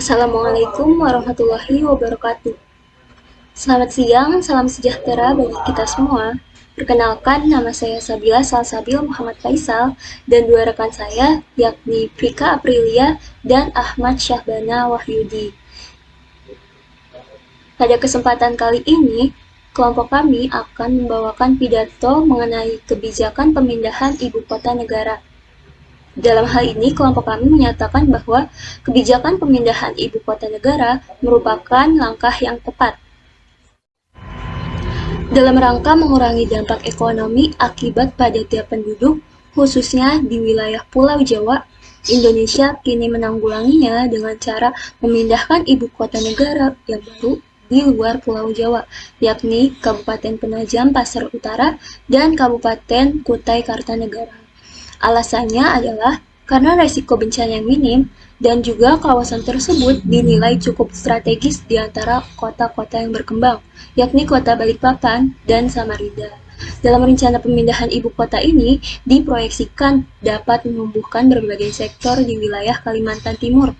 Assalamualaikum warahmatullahi wabarakatuh. Selamat siang, salam sejahtera bagi kita semua. Perkenalkan, nama saya Sabila Salsabil Muhammad Faisal dan dua rekan saya, yakni Vika Aprilia dan Ahmad Syahbana Wahyudi. Pada kesempatan kali ini, kelompok kami akan membawakan pidato mengenai kebijakan pemindahan ibu kota negara. Dalam hal ini, kelompok kami menyatakan bahwa kebijakan pemindahan ibu kota negara merupakan langkah yang tepat dalam rangka mengurangi dampak ekonomi akibat padatnya penduduk, khususnya di wilayah Pulau Jawa. Indonesia kini menanggulanginya dengan cara memindahkan ibu kota negara yang baru di luar Pulau Jawa, yakni Kabupaten Penajam Pasar Utara dan Kabupaten Kutai Kartanegara. Alasannya adalah karena resiko bencana yang minim dan juga kawasan tersebut dinilai cukup strategis di antara kota-kota yang berkembang, yakni kota Balikpapan dan Samarinda. Dalam rencana pemindahan ibu kota ini diproyeksikan dapat menumbuhkan berbagai sektor di wilayah Kalimantan Timur.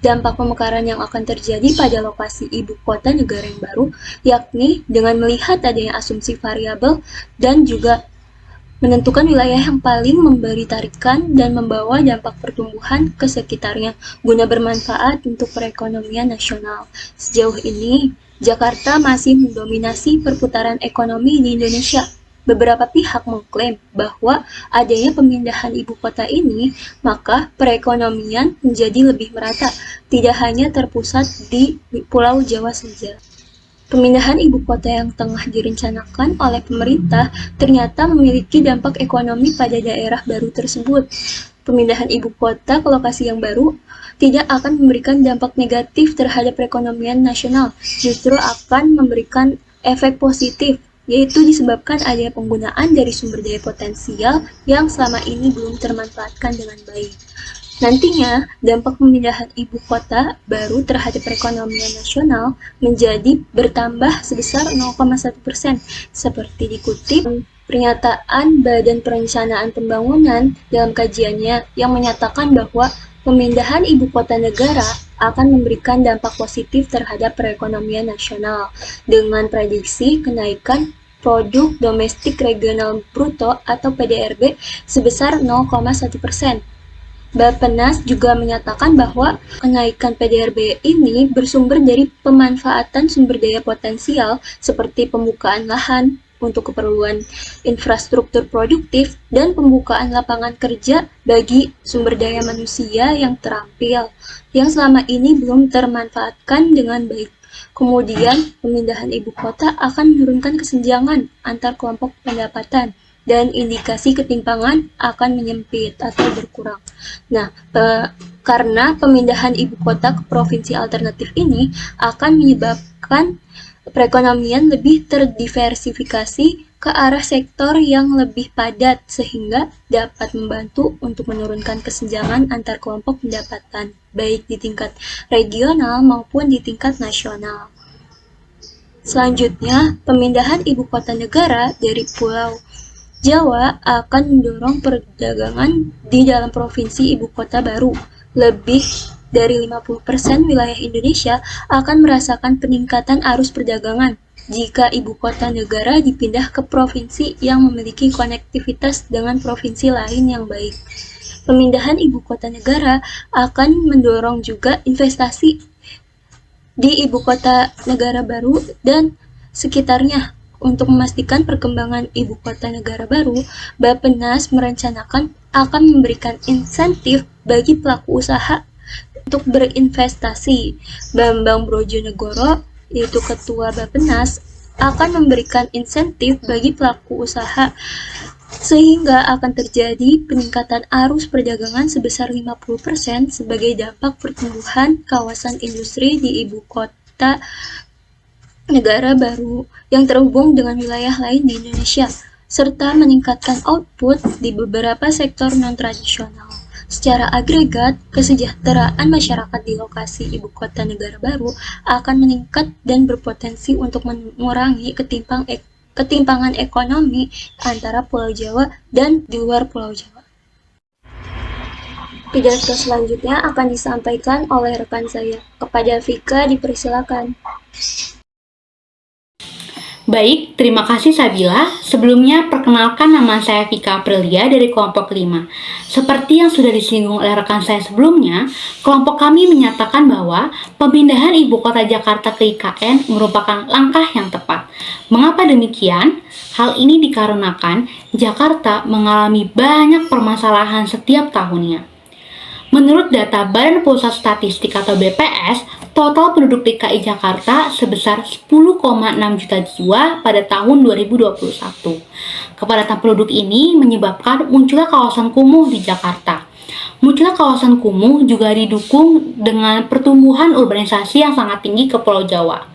Dampak pemekaran yang akan terjadi pada lokasi ibu kota negara yang baru, yakni dengan melihat adanya asumsi variabel dan juga menentukan wilayah yang paling memberi tarikan dan membawa dampak pertumbuhan ke sekitarnya guna bermanfaat untuk perekonomian nasional. Sejauh ini, Jakarta masih mendominasi perputaran ekonomi di Indonesia. Beberapa pihak mengklaim bahwa adanya pemindahan ibu kota ini, maka perekonomian menjadi lebih merata, tidak hanya terpusat di Pulau Jawa saja. Pemindahan ibu kota yang tengah direncanakan oleh pemerintah ternyata memiliki dampak ekonomi pada daerah baru tersebut. Pemindahan ibu kota ke lokasi yang baru tidak akan memberikan dampak negatif terhadap perekonomian nasional, justru akan memberikan efek positif, yaitu disebabkan adanya penggunaan dari sumber daya potensial yang selama ini belum termanfaatkan dengan baik. Nantinya, dampak pemindahan ibu kota baru terhadap perekonomian nasional menjadi bertambah sebesar 0,1%, seperti dikutip pernyataan Badan Perencanaan Pembangunan dalam kajiannya yang menyatakan bahwa pemindahan ibu kota negara akan memberikan dampak positif terhadap perekonomian nasional dengan prediksi kenaikan Produk Domestik Regional Bruto atau PDRB sebesar 0,1%. Bappenas juga menyatakan bahwa kenaikan PDRB ini bersumber dari pemanfaatan sumber daya potensial seperti pembukaan lahan untuk keperluan infrastruktur produktif dan pembukaan lapangan kerja bagi sumber daya manusia yang terampil, yang selama ini belum termanfaatkan dengan baik. Kemudian, pemindahan ibu kota akan menurunkan kesenjangan antar kelompok pendapatan dan indikasi ketimpangan akan menyempit atau berkurang. Nah, karena pemindahan ibu kota ke provinsi alternatif ini akan menyebabkan perekonomian lebih terdiversifikasi ke arah sektor yang lebih padat sehingga dapat membantu untuk menurunkan kesenjangan antar kelompok pendapatan, baik di tingkat regional maupun di tingkat nasional. Selanjutnya, pemindahan ibu kota negara dari Pulau Jawa akan mendorong perdagangan di dalam provinsi ibu kota baru. Lebih dari 50% wilayah Indonesia akan merasakan peningkatan arus perdagangan jika ibu kota negara dipindah ke provinsi yang memiliki konektivitas dengan provinsi lain yang baik. Pemindahan ibu kota negara akan mendorong juga investasi di ibu kota negara baru dan sekitarnya. Untuk memastikan perkembangan ibu kota negara baru, Bappenas merencanakan akan memberikan insentif bagi pelaku usaha untuk berinvestasi. Bambang Brojonegoro, yaitu Ketua Bappenas, akan memberikan insentif bagi pelaku usaha sehingga akan terjadi peningkatan arus perdagangan sebesar 50% sebagai dampak pertumbuhan kawasan industri di ibu kota negara baru yang terhubung dengan wilayah lain di Indonesia, serta meningkatkan output di beberapa sektor non-tradisional. Secara agregat, kesejahteraan masyarakat di lokasi ibu kota negara baru akan meningkat dan berpotensi untuk mengurangi ketimpangan ekonomi antara Pulau Jawa dan di luar Pulau Jawa. Pidato selanjutnya akan disampaikan oleh rekan saya. Kepada Vika dipersilakan. Baik, terima kasih Sabila. Sebelumnya, perkenalkan nama saya Vika Aprilia dari kelompok 5. Seperti yang sudah disinggung oleh rekan saya sebelumnya, kelompok kami menyatakan bahwa pemindahan ibu kota Jakarta ke IKN merupakan langkah yang tepat. Mengapa demikian? Hal ini dikarenakan Jakarta mengalami banyak permasalahan setiap tahunnya. Menurut data Badan Pusat Statistik atau BPS, total penduduk DKI Jakarta sebesar 10,6 juta jiwa pada tahun 2021. Kepadatan penduduk ini menyebabkan munculnya kawasan kumuh di Jakarta. Munculnya kawasan kumuh juga didukung dengan pertumbuhan urbanisasi yang sangat tinggi ke Pulau Jawa.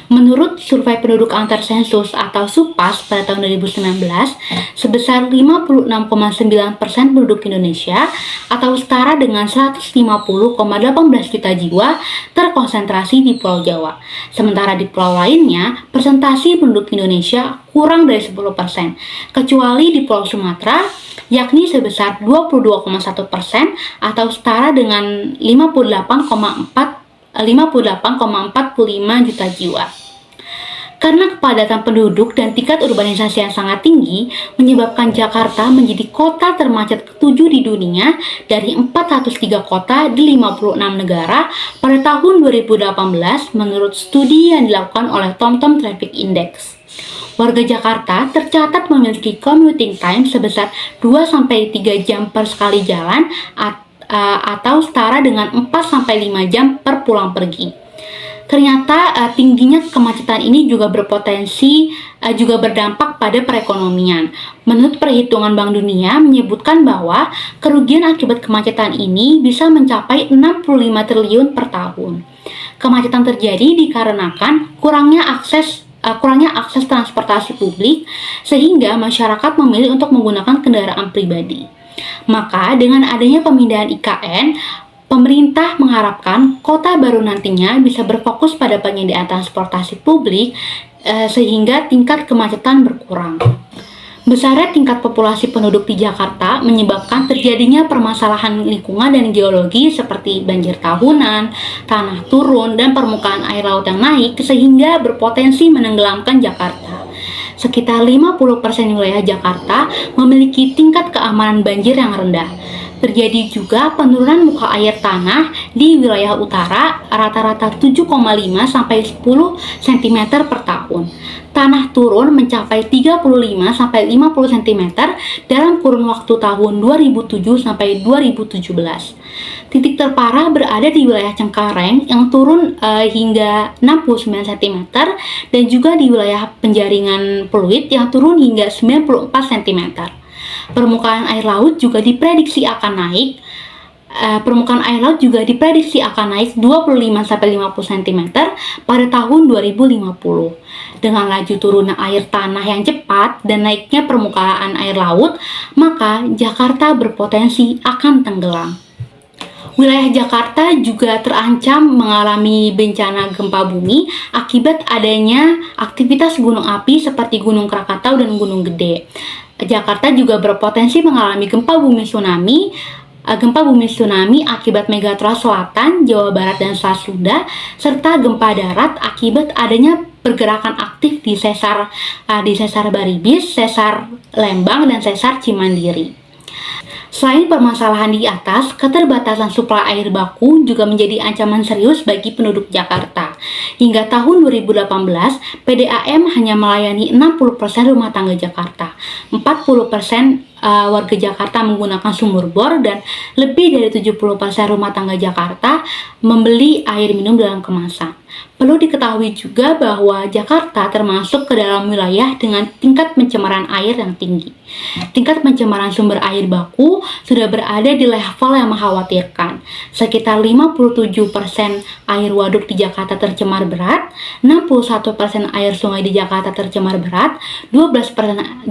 Menurut survei penduduk antar sensus atau SUPAS pada tahun 2019, sebesar 56,9% penduduk Indonesia atau setara dengan 150,18 juta jiwa terkonsentrasi di Pulau Jawa. Sementara di pulau lainnya, persentase penduduk Indonesia kurang dari 10%, kecuali di Pulau Sumatera, yakni sebesar 22,1% atau setara dengan 58,45 juta jiwa. Karena kepadatan penduduk dan tingkat urbanisasi yang sangat tinggi menyebabkan Jakarta menjadi kota termacet ke-7 di dunia dari 403 kota di 56 negara pada tahun 2018 menurut studi yang dilakukan oleh TomTom Traffic Index. Warga Jakarta tercatat memiliki commuting time sebesar 2-3 jam per sekali jalan atau setara dengan 4-5 jam per pulang pergi. Ternyata tingginya kemacetan ini juga berpotensi juga berdampak pada perekonomian. Menurut perhitungan Bank Dunia menyebutkan bahwa kerugian akibat kemacetan ini bisa mencapai 65 triliun per tahun. Kemacetan terjadi dikarenakan kurangnya akses transportasi publik sehingga masyarakat memilih untuk menggunakan kendaraan pribadi. Maka dengan adanya pemindahan IKN, pemerintah mengharapkan kota baru nantinya bisa berfokus pada penyediaan transportasi publik sehingga tingkat kemacetan berkurang. Besarnya tingkat populasi penduduk di Jakarta menyebabkan terjadinya permasalahan lingkungan dan geologi seperti banjir tahunan, tanah turun, dan permukaan air laut yang naik sehingga berpotensi menenggelamkan Jakarta. Sekitar 50% wilayah Jakarta memiliki tingkat keamanan banjir yang rendah. Terjadi juga penurunan muka air tanah di wilayah utara rata-rata 7,5 sampai 10 cm per tahun. Tanah turun mencapai 35 sampai 50 cm dalam kurun waktu tahun 2007 sampai 2017. Titik terparah berada di wilayah Cengkareng yang turun hingga 69 cm dan juga di wilayah Penjaringan Pluit yang turun hingga 94 cm. Permukaan air laut juga diprediksi akan naik. 25-50 cm pada tahun 2050. Dengan laju turunnya air tanah yang cepat dan naiknya permukaan air laut, maka Jakarta berpotensi akan tenggelam. Wilayah Jakarta juga terancam mengalami bencana gempa bumi akibat adanya aktivitas gunung api seperti Gunung Krakatau dan Gunung Gede. Jakarta juga berpotensi mengalami gempa bumi tsunami akibat Megatras Selatan, Jawa Barat dan Selat Sunda, serta gempa darat akibat adanya pergerakan aktif di sesar Baribis, sesar Lembang, dan sesar Cimandiri. Selain permasalahan di atas, keterbatasan suplai air baku juga menjadi ancaman serius bagi penduduk Jakarta. Hingga tahun 2018, PDAM hanya melayani 60% rumah tangga Jakarta. 40% warga Jakarta menggunakan sumur bor dan lebih dari 70% rumah tangga Jakarta membeli air minum dalam kemasan. Perlu diketahui juga bahwa Jakarta termasuk ke dalam wilayah dengan tingkat pencemaran air yang tinggi. Tingkat pencemaran sumber air baku sudah berada di level yang mengkhawatirkan. Sekitar 57% air waduk di Jakarta tercemar berat, 61% air sungai di Jakarta tercemar berat, 12%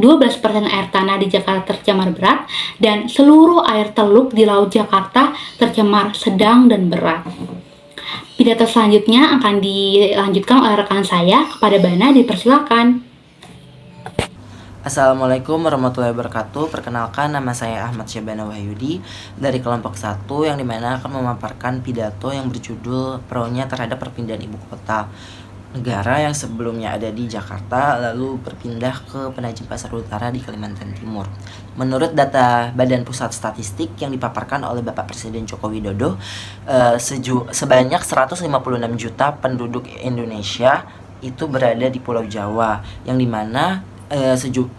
air tanah di Jakarta tercemar berat, dan seluruh air teluk di Laut Jakarta tercemar sedang dan berat. Pidato selanjutnya akan dilanjutkan oleh rekan saya. Kepada Bana, dipersilakan. Assalamualaikum warahmatullahi wabarakatuh. Perkenalkan, nama saya Ahmad Syabana Wahyudi dari kelompok 1 yang dimana akan memaparkan pidato yang berjudul Pro-nya terhadap perpindahan ibu kota negara yang sebelumnya ada di Jakarta lalu berpindah ke Penajam Pasar Utara di Kalimantan Timur. Menurut data Badan Pusat Statistik yang dipaparkan oleh Bapak Presiden Joko Widodo, sebanyak 156 juta penduduk Indonesia itu berada di Pulau Jawa, yang dimana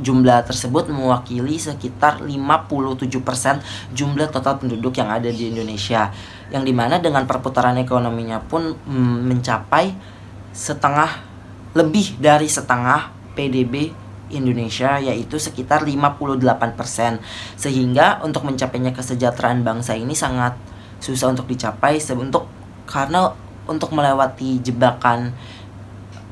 jumlah tersebut mewakili sekitar 57% jumlah total penduduk yang ada di Indonesia, yang dimana dengan perputaran ekonominya pun mencapai lebih dari setengah PDB Indonesia, yaitu sekitar 58%. Sehingga untuk mencapainya kesejahteraan bangsa ini sangat susah untuk dicapai karena untuk melewati jebakan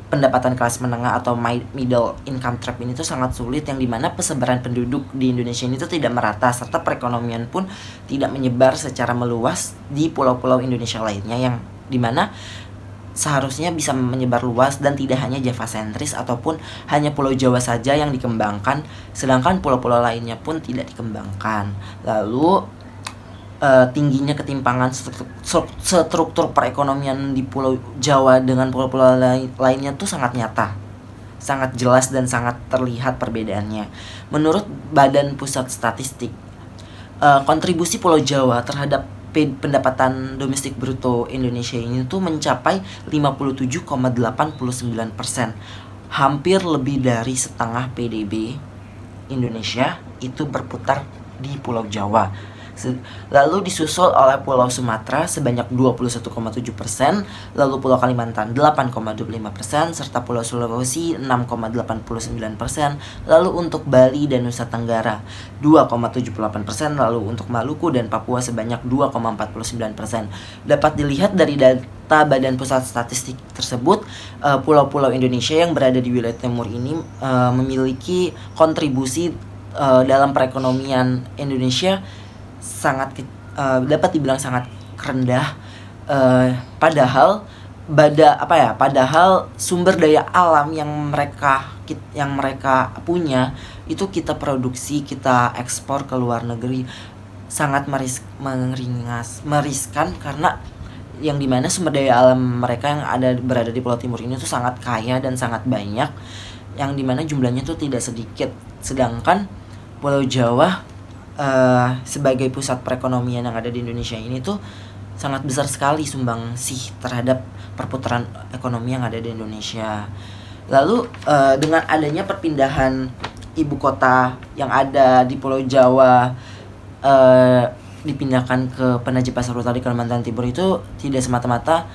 pendapatan kelas menengah atau middle income trap ini tuh sangat sulit, yang dimana persebaran penduduk di Indonesia ini tuh tidak merata serta perekonomian pun tidak menyebar secara meluas di pulau-pulau Indonesia lainnya, yang dimana seharusnya bisa menyebar luas dan tidak hanya Java sentris ataupun hanya Pulau Jawa saja yang dikembangkan, sedangkan pulau-pulau lainnya pun tidak dikembangkan. Lalu tingginya ketimpangan struktur perekonomian di Pulau Jawa dengan pulau-pulau lainnya tuh sangat nyata, sangat jelas dan sangat terlihat perbedaannya. Menurut Badan Pusat Statistik, kontribusi Pulau Jawa terhadap pendapatan domestik bruto Indonesia ini tuh mencapai 57,89%. Hampir lebih dari setengah PDB Indonesia itu berputar di Pulau Jawa. Lalu disusul oleh Pulau Sumatera sebanyak 21,7%, lalu Pulau Kalimantan 8,25%, serta Pulau Sulawesi 6,89%, lalu untuk Bali dan Nusa Tenggara 2,78%, lalu untuk Maluku dan Papua sebanyak 2,49%. Dapat dilihat dari data Badan Pusat Statistik tersebut, pulau-pulau Indonesia yang berada di wilayah timur ini memiliki kontribusi dalam perekonomian Indonesia dapat dibilang sangat rendah, padahal sumber daya alam yang mereka punya itu kita produksi, kita ekspor ke luar negeri, sangat meriskan, karena yang dimana sumber daya alam mereka yang berada di Pulau Timur ini tuh sangat kaya dan sangat banyak, yang dimana jumlahnya tuh tidak sedikit. Sedangkan Pulau Jawa sebagai pusat perekonomian yang ada di Indonesia ini tuh sangat besar sekali sumbangsih terhadap perputaran ekonomi yang ada di Indonesia. Lalu dengan adanya perpindahan ibu kota yang ada di Pulau Jawa dipindahkan ke Penajam Pasar Utara di Kalimantan Timur, itu tidak semata-mata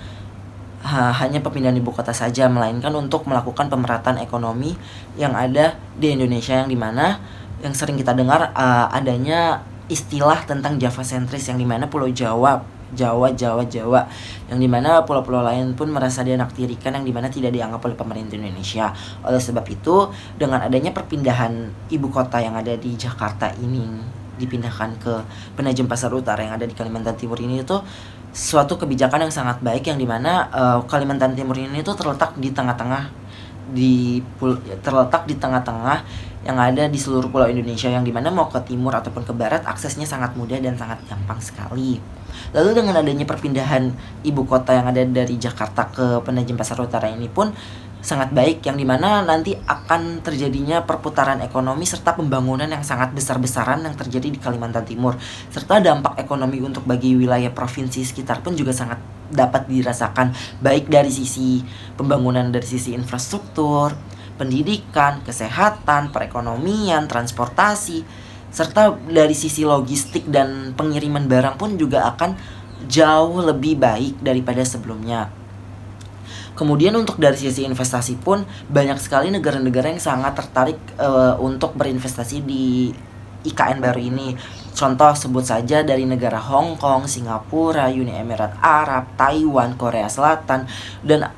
hanya perpindahan ibu kota saja, melainkan untuk melakukan pemerataan ekonomi yang ada di Indonesia, yang dimana yang sering kita dengar adanya istilah tentang Java sentris, yang dimana Pulau Jawa, yang dimana pulau-pulau lain pun merasa dianaktirikan, yang dimana tidak dianggap oleh pemerintah Indonesia. Oleh sebab itu, dengan adanya perpindahan ibu kota yang ada di Jakarta ini dipindahkan ke Penajam Pasar Utara yang ada di Kalimantan Timur ini, itu suatu kebijakan yang sangat baik, yang dimana Kalimantan Timur ini itu terletak di tengah-tengah yang ada di seluruh pulau Indonesia, yang dimana mau ke timur ataupun ke barat aksesnya sangat mudah dan sangat gampang sekali. Lalu dengan adanya perpindahan ibu kota yang ada dari Jakarta ke Penajam Pasar Utara ini pun sangat baik, yang dimana nanti akan terjadinya perputaran ekonomi serta pembangunan yang sangat besar-besaran yang terjadi di Kalimantan Timur, serta dampak ekonomi untuk bagi wilayah provinsi sekitar pun juga sangat dapat dirasakan, baik dari sisi pembangunan, dari sisi infrastruktur, pendidikan, kesehatan, perekonomian, transportasi, serta dari sisi logistik dan pengiriman barang pun juga akan jauh lebih baik daripada sebelumnya. Kemudian untuk dari sisi investasi pun banyak sekali negara-negara yang sangat tertarik untuk berinvestasi di IKN baru ini. Contoh sebut saja dari negara Hong Kong, Singapura, Uni Emirat Arab, Taiwan, Korea Selatan, dan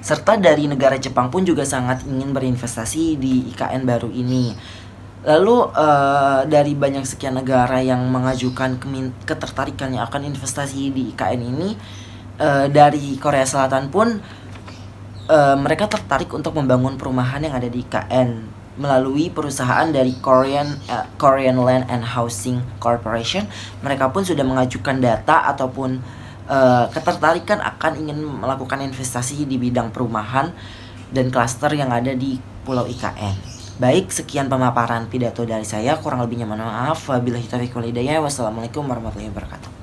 serta dari negara Jepang pun juga sangat ingin berinvestasi di IKN baru ini. Lalu dari banyak sekian negara yang mengajukan ketertarikannya akan investasi di IKN ini, dari Korea Selatan pun mereka tertarik untuk membangun perumahan yang ada di IKN. melalui perusahaan dari Korean Land and Housing Corporation. Mereka pun sudah mengajukan data ataupun ketertarikan akan ingin melakukan investasi di bidang perumahan dan klaster yang ada di Pulau IKN. Baik, sekian pemaparan pidato dari saya. Kurang lebihnya mohon maaf. Wabillahi taufiq wal hidayah. Wassalamualaikum warahmatullahi wabarakatuh.